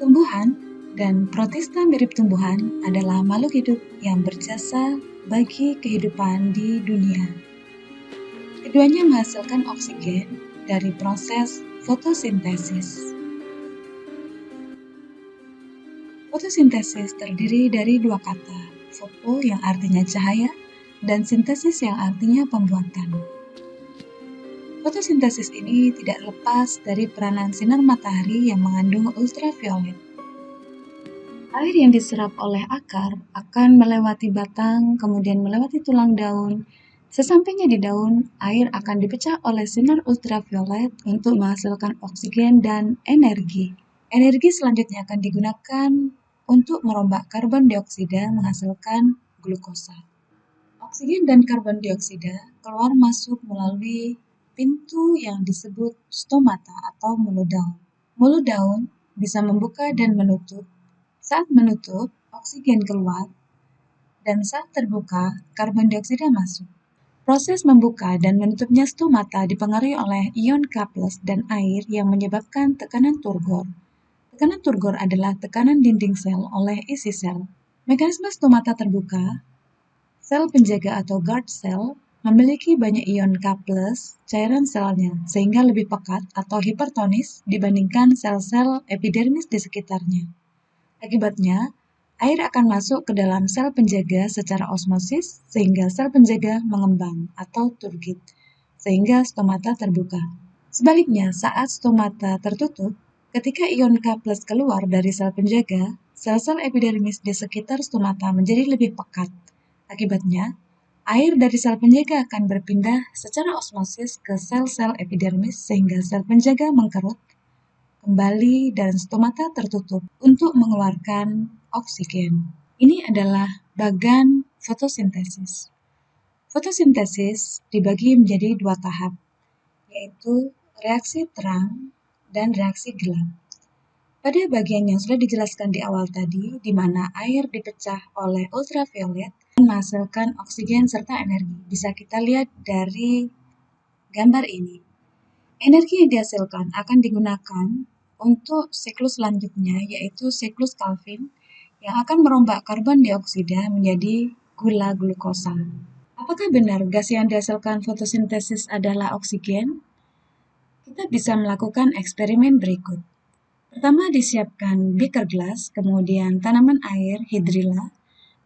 Tumbuhan dan protista mirip tumbuhan adalah makhluk hidup yang berjasa bagi kehidupan di dunia. Keduanya menghasilkan oksigen dari proses fotosintesis. Fotosintesis terdiri dari dua kata, foto yang artinya cahaya dan sintesis yang artinya pembuatan. Fotosintesis ini tidak lepas dari peranan sinar matahari yang mengandung ultraviolet. Air yang diserap oleh akar akan melewati batang, kemudian melewati tulang daun. Sesampainya di daun, air akan dipecah oleh sinar ultraviolet untuk menghasilkan oksigen dan energi. Energi selanjutnya akan digunakan untuk merombak karbon dioksida menghasilkan glukosa. Oksigen dan karbon dioksida keluar masuk melalui pintu yang disebut stomata atau mulut daun. Mulut daun bisa membuka dan menutup. Saat menutup, oksigen keluar, dan saat terbuka, karbon dioksida masuk. Proses membuka dan menutupnya stomata dipengaruhi oleh ion K+ dan air yang menyebabkan tekanan turgor. Tekanan turgor adalah tekanan dinding sel oleh isi sel. Mekanisme stomata terbuka, sel penjaga atau guard cell memiliki banyak ion K+ cairan selnya, sehingga lebih pekat atau hipertonis dibandingkan sel-sel epidermis di sekitarnya. Akibatnya, air akan masuk ke dalam sel penjaga secara osmosis sehingga sel penjaga mengembang atau turgid, sehingga stomata terbuka. Sebaliknya, saat stomata tertutup, ketika ion K+ keluar dari sel penjaga, sel-sel epidermis di sekitar stomata menjadi lebih pekat. Akibatnya, air dari sel penjaga akan berpindah secara osmosis ke sel-sel epidermis sehingga sel penjaga mengkerut kembali dan stomata tertutup untuk mengeluarkan oksigen. Ini adalah bagan fotosintesis. Fotosintesis dibagi menjadi dua tahap, yaitu reaksi terang dan reaksi gelap. Pada bagian yang sudah dijelaskan di awal tadi, di mana air dipecah oleh ultraviolet dan menghasilkan oksigen serta energi, bisa kita lihat dari gambar ini. Energi yang dihasilkan akan digunakan untuk siklus selanjutnya, yaitu siklus Calvin, yang akan merombak karbon dioksida menjadi gula glukosa. Apakah benar gas yang dihasilkan fotosintesis adalah oksigen? Kita bisa melakukan eksperimen berikut. Pertama, disiapkan beaker gelas, kemudian tanaman air, hidrilla,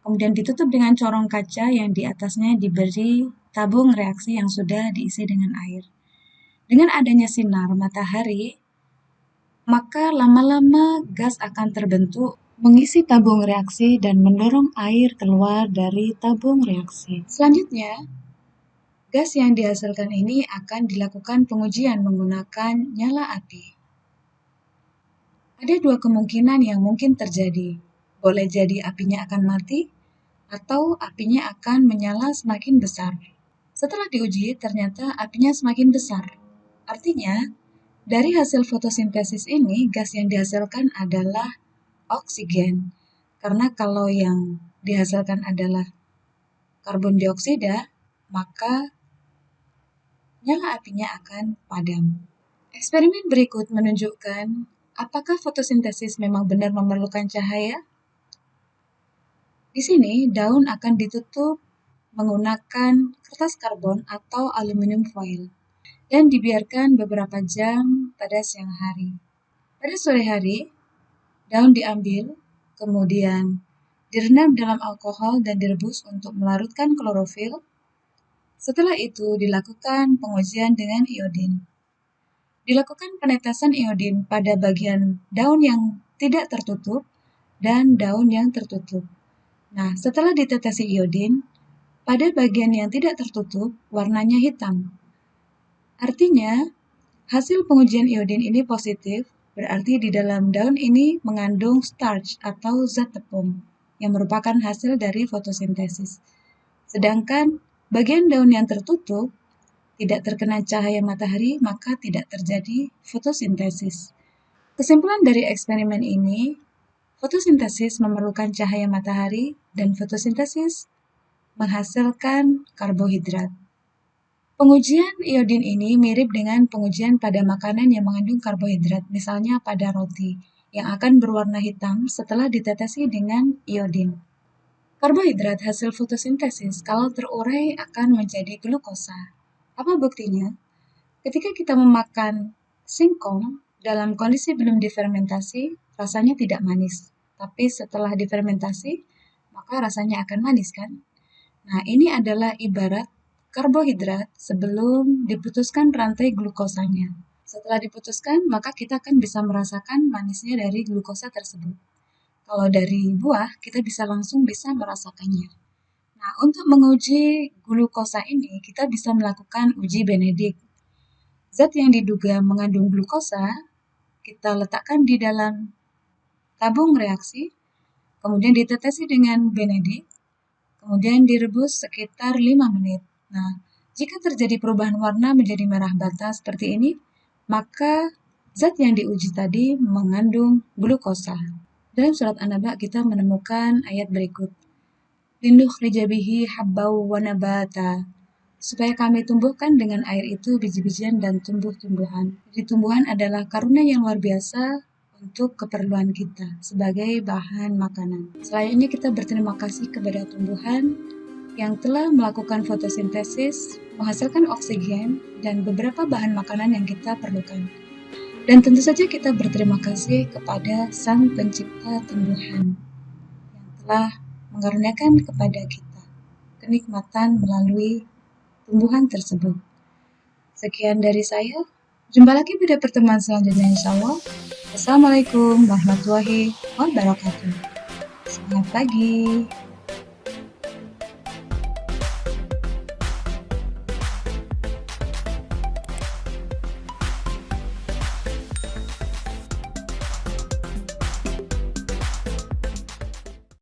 kemudian ditutup dengan corong kaca yang di atasnya diberi tabung reaksi yang sudah diisi dengan air. Dengan adanya sinar matahari, maka lama-lama gas akan terbentuk, mengisi tabung reaksi dan mendorong air keluar dari tabung reaksi. Selanjutnya, gas yang dihasilkan ini akan dilakukan pengujian menggunakan nyala api. Ada dua kemungkinan yang mungkin terjadi. Boleh jadi apinya akan mati, atau apinya akan menyala semakin besar. Setelah diuji, ternyata apinya semakin besar. Artinya, dari hasil fotosintesis ini, gas yang dihasilkan adalah oksigen. Karena kalau yang dihasilkan adalah karbon dioksida, maka nyala apinya akan padam. Eksperimen berikut menunjukkan apakah fotosintesis memang benar memerlukan cahaya? Di sini, daun akan ditutup menggunakan kertas karbon atau aluminium foil dan dibiarkan beberapa jam pada siang hari. Pada sore hari, daun diambil, kemudian direndam dalam alkohol dan direbus untuk melarutkan klorofil. Setelah itu, dilakukan pengujian dengan iodin. Dilakukan penetesan iodin pada bagian daun yang tidak tertutup dan daun yang tertutup. Nah, setelah ditetesi iodin, pada bagian yang tidak tertutup, warnanya hitam. Artinya, hasil pengujian iodin ini positif, berarti di dalam daun ini mengandung starch atau zat tepung, yang merupakan hasil dari fotosintesis. Sedangkan bagian daun yang tertutup, tidak terkena cahaya matahari, maka tidak terjadi fotosintesis. Kesimpulan dari eksperimen ini, fotosintesis memerlukan cahaya matahari dan fotosintesis menghasilkan karbohidrat. Pengujian iodin ini mirip dengan pengujian pada makanan yang mengandung karbohidrat, misalnya pada roti. yang akan berwarna hitam setelah ditetesi dengan iodin. Karbohidrat hasil fotosintesis kalau terurai akan menjadi glukosa. Apa buktinya? Ketika kita memakan singkong dalam kondisi belum difermentasi, rasanya tidak manis. Tapi setelah difermentasi, maka rasanya akan manis kan? Nah, ini adalah ibarat karbohidrat sebelum diputuskan rantai glukosanya. Setelah diputuskan, maka kita akan bisa merasakan manisnya dari glukosa tersebut. Kalau dari buah, kita langsung bisa merasakannya. Nah, untuk menguji glukosa ini, kita bisa melakukan uji Benedict. Zat yang diduga mengandung glukosa, kita letakkan di dalam tabung reaksi, kemudian ditetesi dengan Benedict, kemudian direbus sekitar 5 menit. Nah, jika terjadi perubahan warna menjadi merah bata seperti ini, maka zat yang diuji tadi mengandung glukosa. Dalam surat An-Naba kita menemukan ayat berikut. Linukhrija bihi habbau wa nabata. Supaya kami tumbuhkan dengan air itu biji-bijian dan tumbuh-tumbuhan. Jadi tumbuhan adalah karunia yang luar biasa untuk keperluan kita sebagai bahan makanan. Selain ini kita berterima kasih kepada tumbuhan yang telah melakukan fotosintesis, menghasilkan oksigen, dan beberapa bahan makanan yang kita perlukan. Dan tentu saja kita berterima kasih kepada Sang Pencipta tumbuhan yang telah mengaruniakan kepada kita kenikmatan melalui tumbuhan tersebut. Sekian dari saya. Jumpa lagi pada pertemuan selanjutnya insya Allah. Wassalamualaikum warahmatullahi wabarakatuh. Selamat pagi.